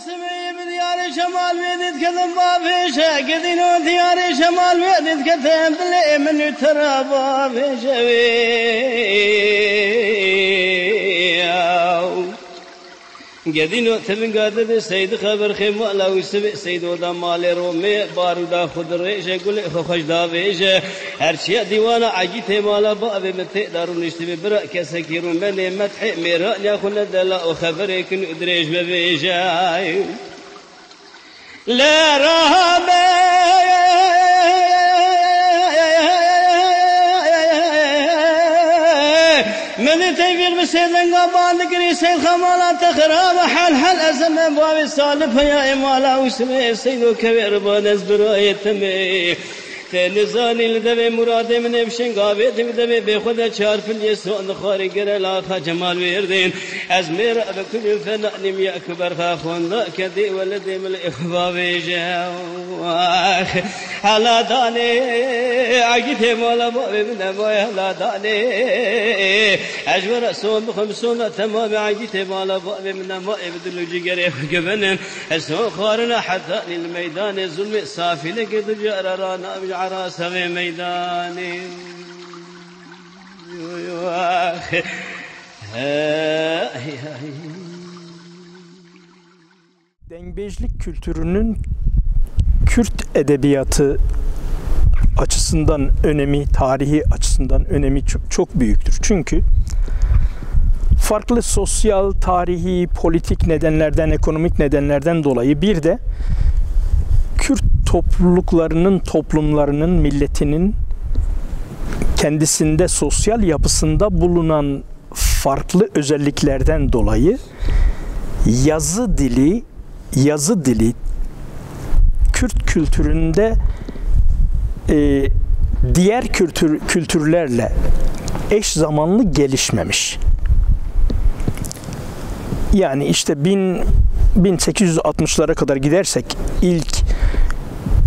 سمي بديار شمال بيدت كذب ما فيشه قدينو ديار شمال بيدت كذب اللي من ترابا فيشه قدينو تبن قادر سيد خبر خيم ولا وسب سيد ودا مال رومي بارودا خود ريش يقول خوش دا فيش هرشي ديوانا عجيت مالا باب متقدر نشتبي برا كسكيرون بني مدح ميرا ياخذ دلا وخبر كن ادريش بفيش لا رهبه من تيفير بسيدن قبان ذكري سيد خمالات خراب حل أزم بوابي السالف يا إمالا وسمي سيدو كبير بانز برايتمي تنزاني لدبي مرادي من ابشن قابيت بدبي بخدا چار فل يسون خاري قرى لاخا جمال ويردين أزمير بكل فنأني ميا كبر خاخون كدي ولدي من الإخبابي جاواخ حالا داني عقيت مولا بوابي من موي حالا داني أجبر سون بخمسون تمام عقيت مولا بوابي من موي بدلو جيقري قبنن السون خارنا حتى للميدان الظلم صافي لقد جررانا عراس في ميداني Dengbejlik kültürünün Kürt edebiyatı açısından önemi, tarihi açısından önemi çok büyüktür. Çünkü farklı sosyal, tarihi, politik nedenlerden, ekonomik nedenlerden dolayı bir de Kürt topluluklarının, toplumlarının, milletinin kendisinde, sosyal yapısında bulunan farklı özelliklerden dolayı yazı dili Kürt kültüründe diğer kültürlerle eş zamanlı gelişmemiş. Yani işte 1860'lara kadar gidersek ilk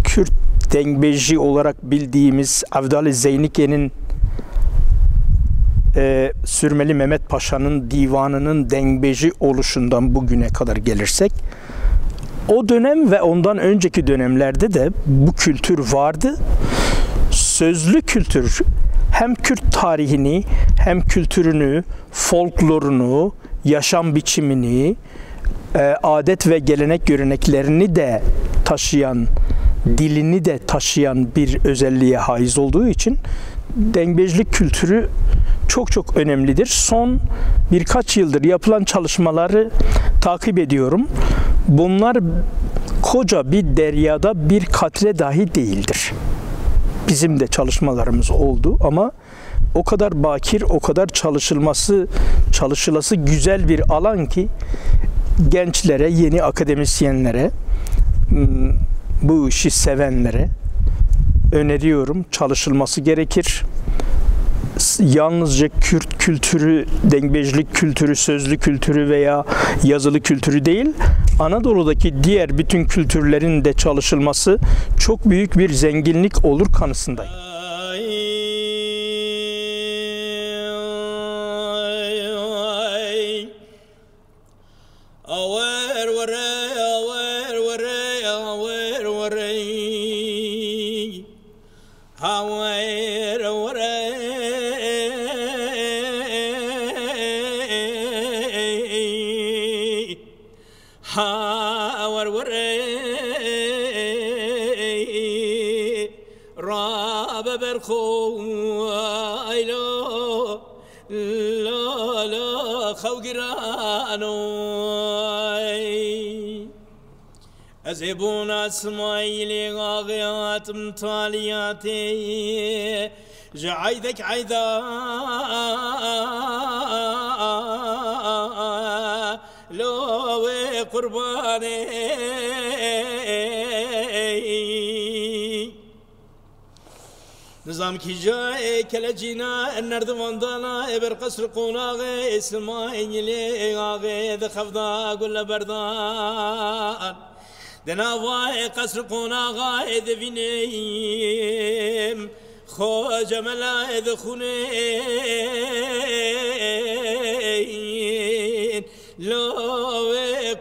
Kürt dengbeji olarak bildiğimiz Avdal-ı Zeynike'nin Sürmeli Mehmet Paşa'nın divanının dengbeji oluşundan bugüne kadar gelirsek o dönem ve ondan önceki dönemlerde de bu kültür vardı. Sözlü kültür hem Kürt tarihini hem kültürünü, folklorunu, yaşam biçimini, adet ve gelenek göreneklerini de taşıyan, dilini de taşıyan bir özelliğe haiz olduğu için dengbejlik kültürü çok önemlidir. Son birkaç yıldır yapılan çalışmaları takip ediyorum. Bunlar koca bir deryada bir katre dahi değildir. Bizim de çalışmalarımız oldu ama o kadar bakir, o kadar çalışılası güzel bir alan ki gençlere, yeni akademisyenlere, bu işi sevenlere öneriyorum. Çalışılması gerekir. Yalnızca Kürt kültürü, dengbejlik kültürü, sözlü kültürü veya yazılı kültürü değil, Anadolu'daki diğer bütün kültürlerin de çalışılması çok büyük bir zenginlik olur kanısındayım. أزبون اسماعيلي غاغيات مطالياتي جعيدك عيدا لو قرباني نظام کی جای کلجینا نردوان دانا ابر قصر قناغ اسماعیلی آغه دخفدا گل بردان دناوای قصر قناغ دفینیم خو جملا دخونین لو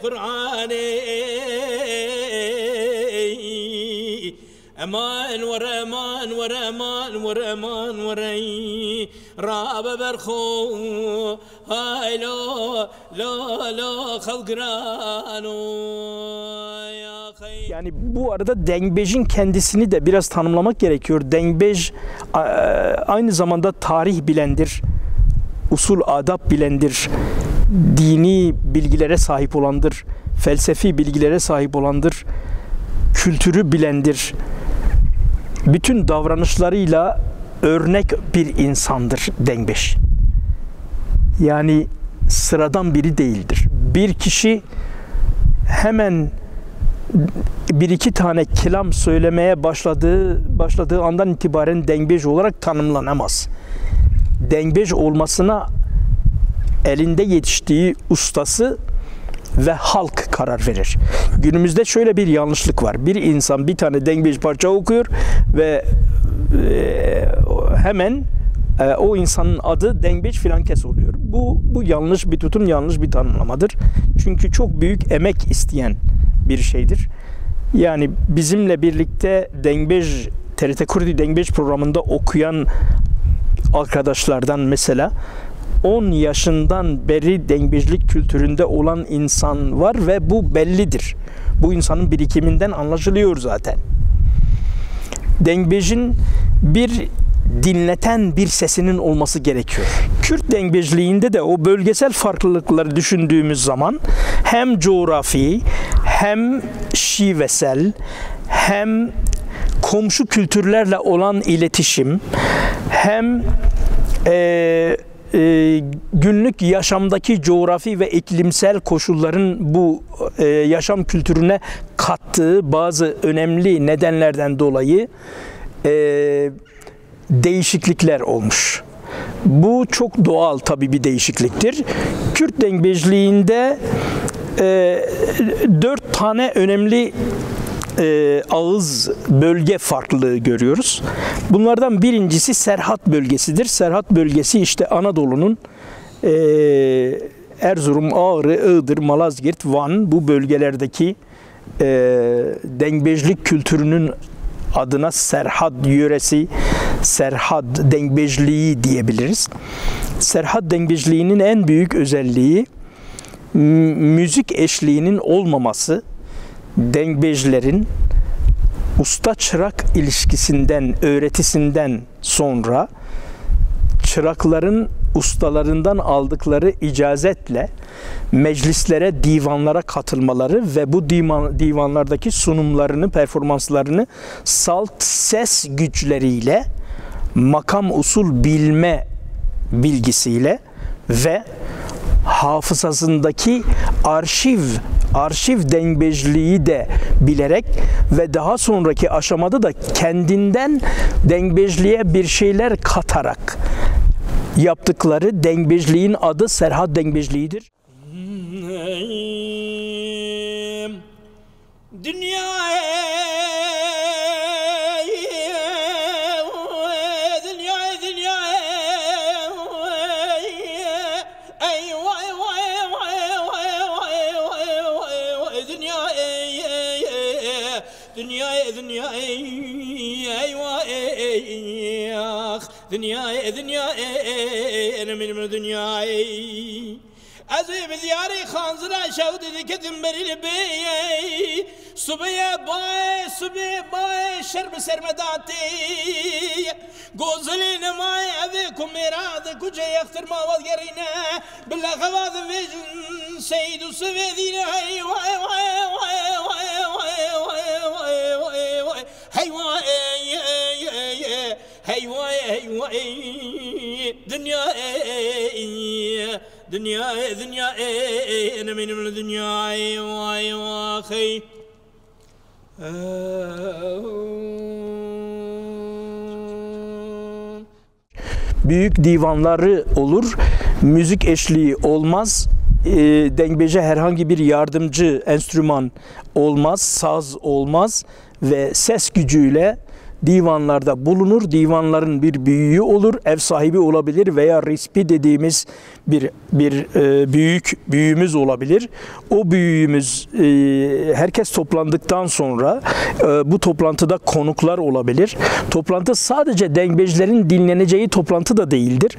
قرآن امان ورا امان ورا امان ورا امان ورا راب برخو هاي لا لا لا خلقرانو يا خي. Yani bu arada dengbejin kendisini de biraz tanımlamak gerekiyor. Dengbej aynı zamanda tarih bilendir, usul adab bilendir, dini bilgilere sahip olandır, felsefi bilgilere sahip olandır, kültürü bilendir. Bütün davranışlarıyla örnek bir insandır dengbej. Yani sıradan biri değildir. Bir kişi hemen bir iki tane kelam söylemeye başladığı andan itibaren dengbej olarak tanımlanamaz. Dengbej olmasına elinde yetiştiği ustası ve halk karar verir. Günümüzde şöyle bir yanlışlık var. Bir insan bir tane dengbej parça okuyor ve hemen o insanın adı dengbej filankes oluyor. Bu yanlış bir tutum, yanlış bir tanımlamadır. Çünkü çok büyük emek isteyen bir şeydir. Yani bizimle birlikte dengbej, TRT Kurdi dengbej programında okuyan arkadaşlardan mesela 10 yaşından beri dengbejlik kültüründe olan insan var ve bu bellidir. Bu insanın birikiminden anlaşılıyor zaten. Dengbejin bir dinleten bir sesinin olması gerekiyor. Kürt dengbejliğinde de o bölgesel farklılıkları düşündüğümüz zaman hem coğrafi, hem şivesel, hem komşu kültürlerle olan iletişim, hem günlük yaşamdaki coğrafi ve iklimsel koşulların bu yaşam kültürüne kattığı bazı önemli nedenlerden dolayı değişiklikler olmuş. Bu çok doğal tabii bir değişikliktir. Kürt dengbejliğinde 4 tane önemli ağız bölge farklılığı görüyoruz. Bunlardan birincisi Serhat bölgesidir. Serhat bölgesi işte Anadolu'nun Erzurum, Ağrı, Iğdır, Malazgirt, Van bu bölgelerdeki dengbejlik kültürünün adına Serhat yöresi, Serhat dengbejliği diyebiliriz. Serhat dengbejliğinin en büyük özelliği müzik eşliğinin olmaması. Dengbejlerin usta-çırak ilişkisinden, öğretisinden sonra çırakların ustalarından aldıkları icazetle meclislere, divanlara katılmaları ve bu divanlardaki sunumlarını, performanslarını salt ses güçleriyle, makam usul bilme bilgisiyle ve hafızasındaki arşiv dengbejliği de bilerek ve daha sonraki aşamada da kendinden dengbejliğe bir şeyler katarak yaptıkları dengbejliğin adı Serhat dengbejliğidir. دنيا انا من دنياي ازي بدياري خانزرا شود دكتم بري بي صبي باي شرب سرمداتي غوزلين ماي ابيكم مراد كوجا يختر ما وغيرنا بالله غواذ فيجن سيد سويدينا هاي واي واي واي واي واي واي واي هاي واي هاي واي دنيا انا من الدنيا واي واخي Büyük divanları olur, müzik eşliği olmaz, dengbeje herhangi bir yardımcı enstrüman olmaz, saz olmaz ve ses gücüyle divanlarda bulunur. Divanların bir büyüğü olur, ev sahibi olabilir veya rispi dediğimiz bir büyüğümüz olabilir. O büyüğümüz herkes toplandıktan sonra bu toplantıda konuklar olabilir. Toplantı sadece dengbejlerin dinleneceği toplantı da değildir.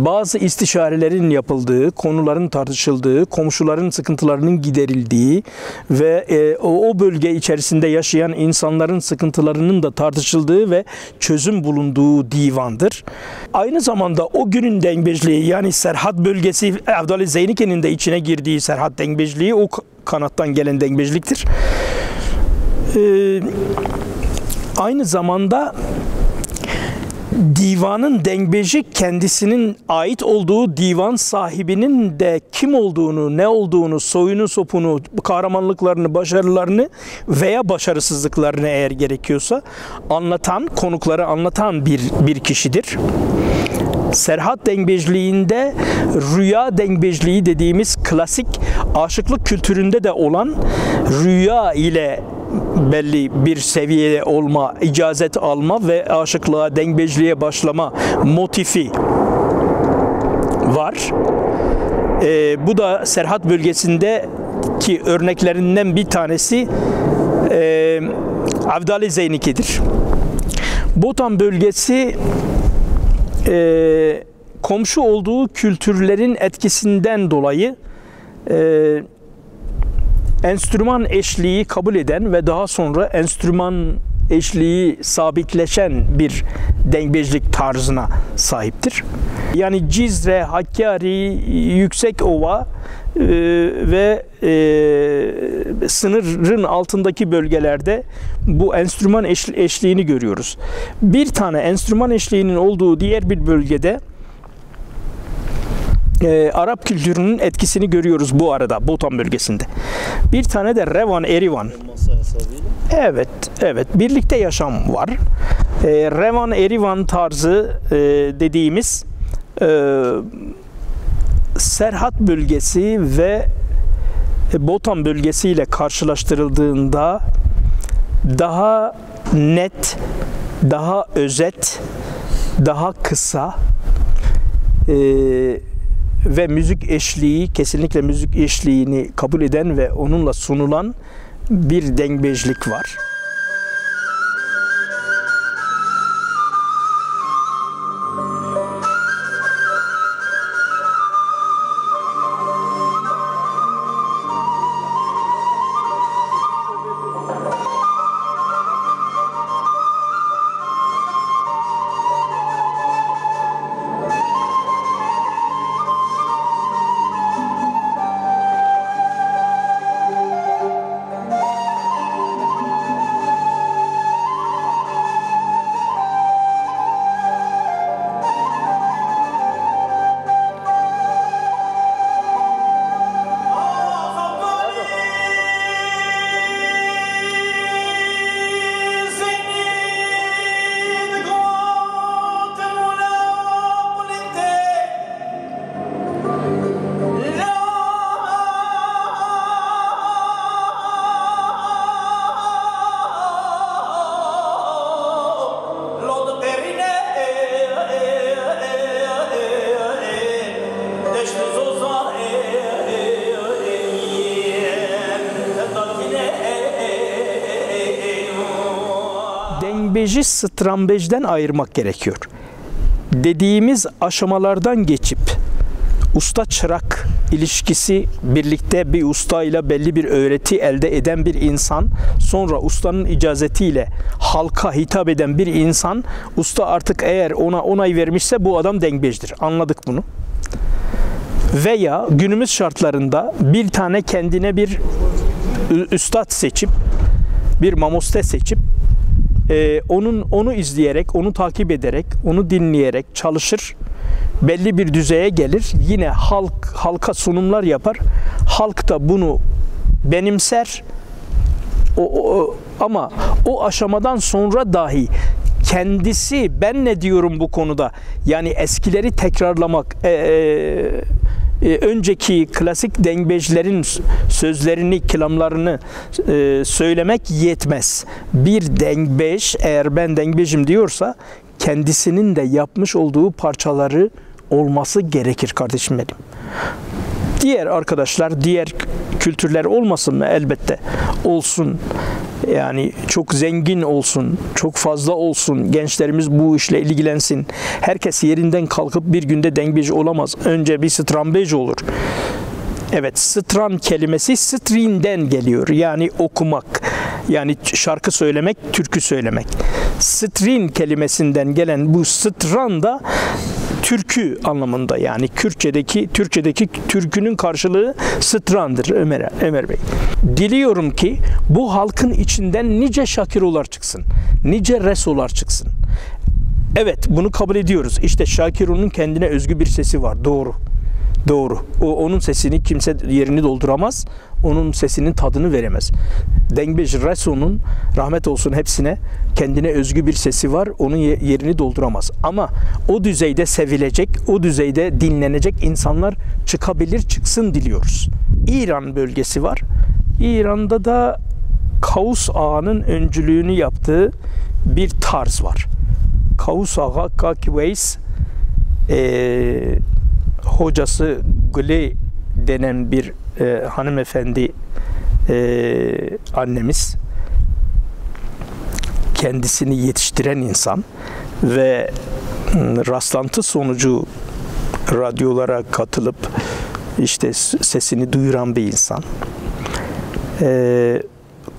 Bazı istişarelerin yapıldığı, konuların tartışıldığı, komşuların sıkıntılarının giderildiği ve o bölge içerisinde yaşayan insanların sıkıntılarının da tartışıldığı ve çözüm bulunduğu divandır. Aynı zamanda o günün dengbejliği, yani Serhat bölgesi, Avdali Zeynike'nin de içine girdiği Serhat dengbejliği o kanattan gelen dengbejliktir. Aynı zamanda divanın dengbeji kendisinin ait olduğu divan sahibinin de kim olduğunu, ne olduğunu, soyunu, sopunu, kahramanlıklarını, başarılarını veya başarısızlıklarını eğer gerekiyorsa anlatan, konukları anlatan bir kişidir. Serhat dengbejliğinde rüya dengbejliği dediğimiz klasik aşıklık kültüründe de olan rüya ile belli bir seviyede olma, icazet alma ve aşıklığa, dengbejliğe başlama motifi var. Bu da Serhat bölgesindeki örneklerinden bir tanesi Avdali Zeynike'dir. Botan bölgesi komşu olduğu kültürlerin etkisinden dolayı enstrüman eşliği kabul eden ve daha sonra enstrüman eşliği sabitleşen bir dengbejlik tarzına sahiptir. Yani Cizre, Hakkari, Yüksekova ve sınırın altındaki bölgelerde bu enstrüman eşliğini görüyoruz. Bir tane enstrüman eşliğinin olduğu diğer bir bölgede Arap kültürünün etkisini görüyoruz bu arada Botan bölgesinde. Bir tane de Revan, Erivan. Evet. Birlikte yaşam var. Revan, Erivan tarzı dediğimiz Serhat bölgesi ve Botan bölgesiyle karşılaştırıldığında daha net, daha özet, daha kısa ve müzik eşliği, kesinlikle müzik eşliğini kabul eden ve onunla sunulan bir dengbejlik var. Dengbeji strambejden ayırmak gerekiyor. Dediğimiz aşamalardan geçip usta çırak ilişkisi, birlikte bir usta ile belli bir öğreti elde eden bir insan, sonra ustanın icazetiyle halka hitap eden bir insan, usta artık eğer ona onay vermişse bu adam dengbejdir. Anladık bunu. Veya günümüz şartlarında bir tane kendine bir üstad seçip, bir mamoste seçip onu izleyerek, onu takip ederek, onu dinleyerek çalışır. Belli bir düzeye gelir. Yine halka sunumlar yapar. Halk da bunu benimser. Ama o aşamadan sonra dahi kendisi ben ne diyorum bu konuda? Yani eskileri tekrarlamak, önceki klasik dengbejlerin sözlerini, kelamlarını söylemek yetmez. Bir dengbej eğer ben dengbejim diyorsa kendisinin de yapmış olduğu parçaları olması gerekir kardeşim benim. Diğer arkadaşlar, diğer kültürler olmasın mı? Elbette olsun. Yani çok zengin olsun, çok fazla olsun, gençlerimiz bu işle ilgilensin. Herkes yerinden kalkıp bir günde dengbej olamaz. Önce bir strambej olur. Evet, stran kelimesi strin'den geliyor. Yani okumak, yani şarkı söylemek, türkü söylemek. Strin kelimesinden gelen bu stran da türkü anlamında, yani Türkçedeki türkünün karşılığı strandır Ömer Bey. Diliyorum ki bu halkın içinden nice Şakirolar çıksın, nice Resolar çıksın. Evet, bunu kabul ediyoruz. İşte Şakiro'nun kendine özgü bir sesi var. Doğru. Doğru. Onun sesini kimse yerini dolduramaz. Onun sesinin tadını veremez. Dengbej Reso'nun, rahmet olsun hepsine, kendine özgü bir sesi var. Onun yerini dolduramaz. Ama o düzeyde sevilecek, o düzeyde dinlenecek insanlar çıkabilir, çıksın diliyoruz. İran bölgesi var. İran'da da Kavus Ağa'nın öncülüğünü yaptığı bir tarz var. Kavus Ağa, Kakveys, hocası Gule denen bir hanımefendi annemiz, kendisini yetiştiren insan ve rastlantı sonucu radyolara katılıp işte sesini duyuran bir insan.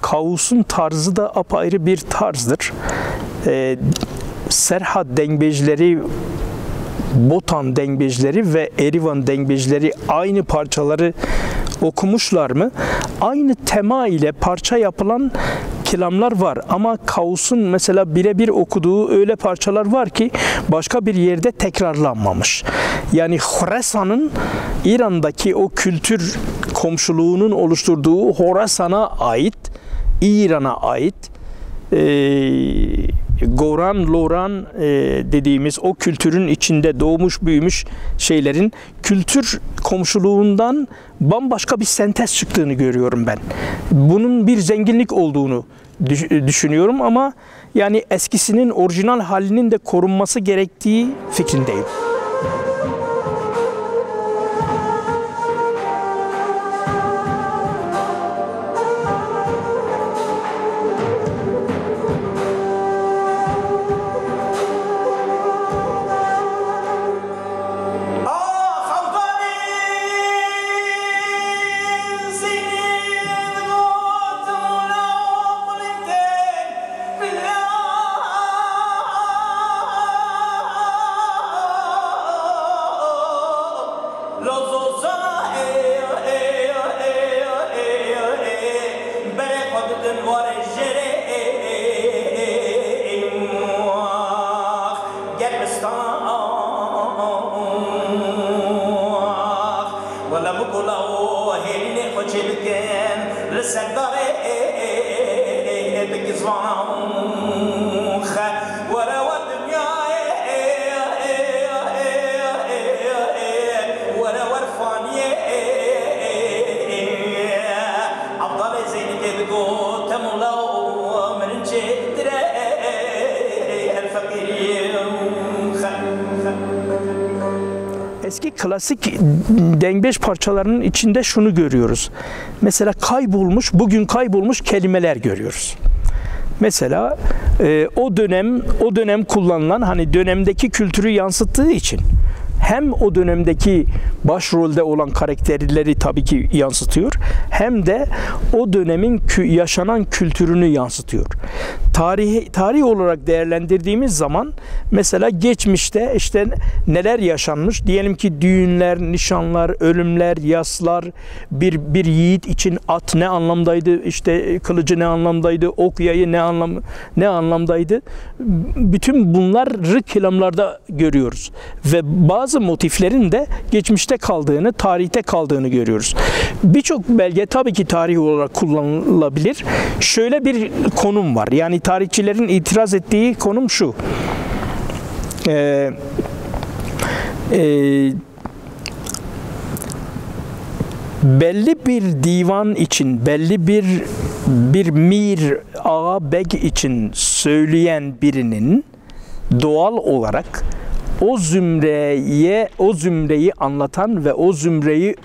Kavus'un tarzı da apayrı bir tarzdır. Serhat dengbejleri, Botan dengbejleri ve Erivan dengbejleri aynı parçaları okumuşlar mı? Aynı tema ile parça yapılan kelamlar var ama Kavus'un mesela birebir okuduğu öyle parçalar var ki başka bir yerde tekrarlanmamış. Yani Horasan'ın, İran'daki o kültür komşuluğunun oluşturduğu Horasan'a ait, İran'a ait Goran, Loran dediğimiz o kültürün içinde doğmuş büyümüş şeylerin kültür komşuluğundan bambaşka bir sentez çıktığını görüyorum ben. Bunun bir zenginlik olduğunu düşünüyorum ama yani eskisinin orijinal halinin de korunması gerektiği fikrindeyim. Eski klasik dengbej parçalarının içinde şunu görüyoruz. Mesela bugün kaybolmuş kelimeler görüyoruz. Mesela o dönem kullanılan, hani dönemdeki kültürü yansıttığı için hem o dönemdeki başrolde olan karakterleri tabii ki yansıtıyor, hem de o dönemin yaşanan kültürünü yansıtıyor. Tarih olarak değerlendirdiğimiz zaman mesela geçmişte işte neler yaşanmış, diyelim ki düğünler, nişanlar, ölümler, yaslar, bir yiğit için at ne anlamdaydı, işte kılıcı ne anlamdaydı, ok yayı ne anlamdaydı, bütün bunları kelamlarda görüyoruz ve bazı motiflerin de geçmişte kaldığını, tarihte kaldığını görüyoruz. Birçok belge tabii ki tarih olarak kullanılabilir. Şöyle bir konum var. Yani tarihçilerin itiraz ettiği konum şu. belli bir divan için, belli bir mir, ağa, beg için söyleyen birinin doğal olarak o zümreyi anlatan ve o zümreyi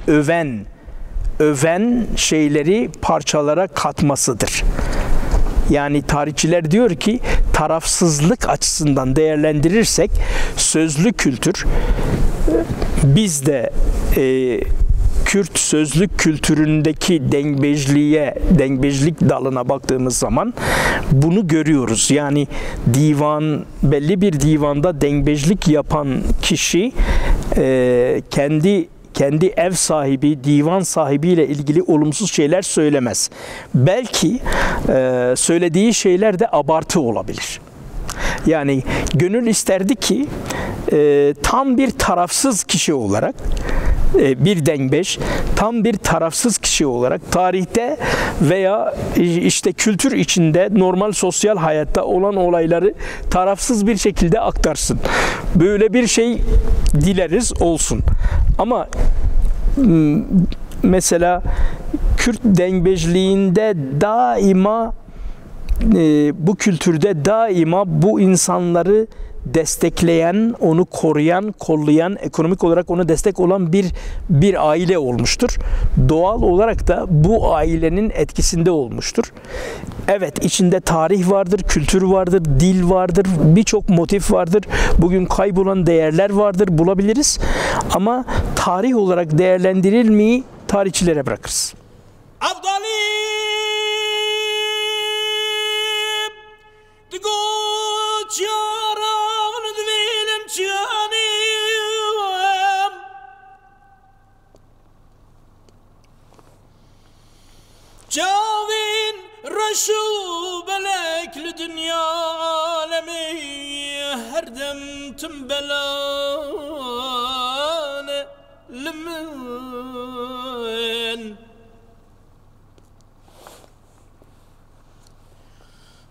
öven şeyleri parçalara katmasıdır. Yani tarihçiler diyor ki tarafsızlık açısından değerlendirirsek sözlü kültür, biz de Kürt sözlük kültüründeki dengbejlik dalına baktığımız zaman bunu görüyoruz. Yani belli bir divanda dengbejlik yapan kişi kendi ev sahibi, divan sahibiyle ilgili olumsuz şeyler söylemez. Belki söylediği şeyler de abartı olabilir. Yani gönül isterdi ki tam bir tarafsız kişi olarak, bir dengbej, tam bir tarafsız kişi olarak tarihte veya işte kültür içinde normal sosyal hayatta olan olayları tarafsız bir şekilde aktarsın. Böyle bir şey dileriz olsun. Ama mesela Kürt dengbejliğinde daima bu kültürde daima bu insanları destekleyen, onu koruyan, kollayan, ekonomik olarak ona destek olan bir aile olmuştur. Doğal olarak da bu ailenin etkisinde olmuştur. Evet, içinde tarih vardır, kültür vardır, dil vardır, birçok motif vardır. Bugün kaybolan değerler vardır, bulabiliriz. Ama tarih olarak değerlendirilmeyi tarihçilere bırakırız. Cavin Reşu belekli dünya alemi her dem tüm belane limin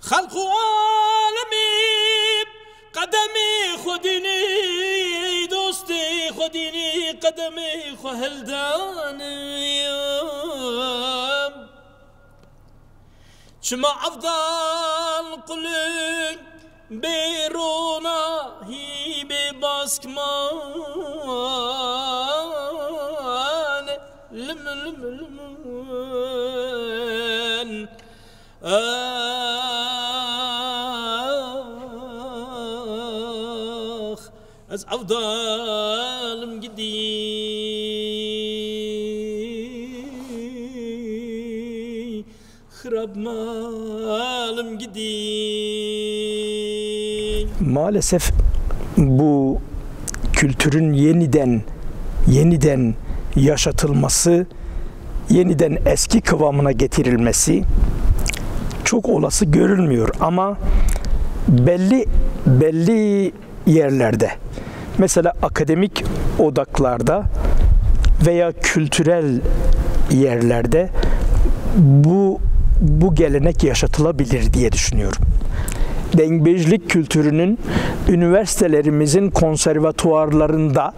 halku alemi kademi khudini dosti khudini kademi khuheldani شما أفضل قلن بيرونا هي بباسكمان لمن أز أفضل مجدي Maalesef bu kültürün yeniden yaşatılması, yeniden eski kıvamına getirilmesi çok olası görülmüyor. Ama belli yerlerde, mesela akademik odaklarda veya kültürel yerlerde bu gelenek yaşatılabilir diye düşünüyorum. Dengbejlik kültürünün üniversitelerimizin konservatuvarlarında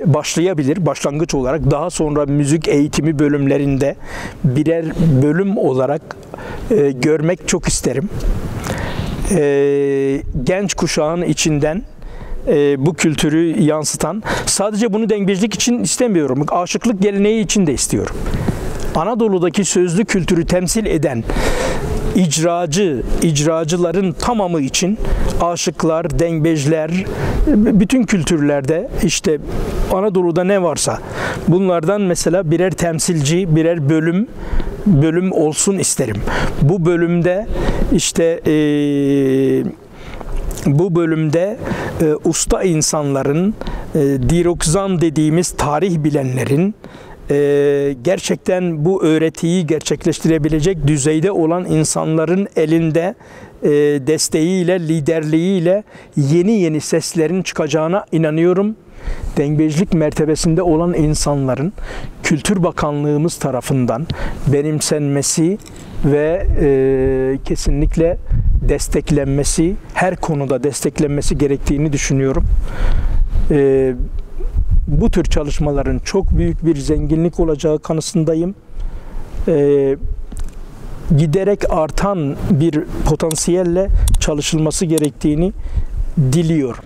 başlayabilir, başlangıç olarak. Daha sonra müzik eğitimi bölümlerinde birer bölüm olarak görmek çok isterim. Genç kuşağın içinden bu kültürü yansıtan, sadece bunu dengbejlik için istemiyorum, aşıklık geleneği için de istiyorum. Anadolu'daki sözlü kültürü temsil eden icracıların tamamı için aşıklar, dengbejler, bütün kültürlerde işte Anadolu'da ne varsa bunlardan mesela birer temsilci, birer bölüm olsun isterim. Bu bölümde işte usta insanların, dirokzan dediğimiz tarih bilenlerin, gerçekten bu öğretiyi gerçekleştirebilecek düzeyde olan insanların elinde desteğiyle, liderliğiyle yeni seslerin çıkacağına inanıyorum. Dengbejlik mertebesinde olan insanların Kültür Bakanlığımız tarafından benimsenmesi ve kesinlikle desteklenmesi, her konuda desteklenmesi gerektiğini düşünüyorum. bu tür çalışmaların çok büyük bir zenginlik olacağı kanısındayım. Giderek artan bir potansiyelle çalışılması gerektiğini diliyorum.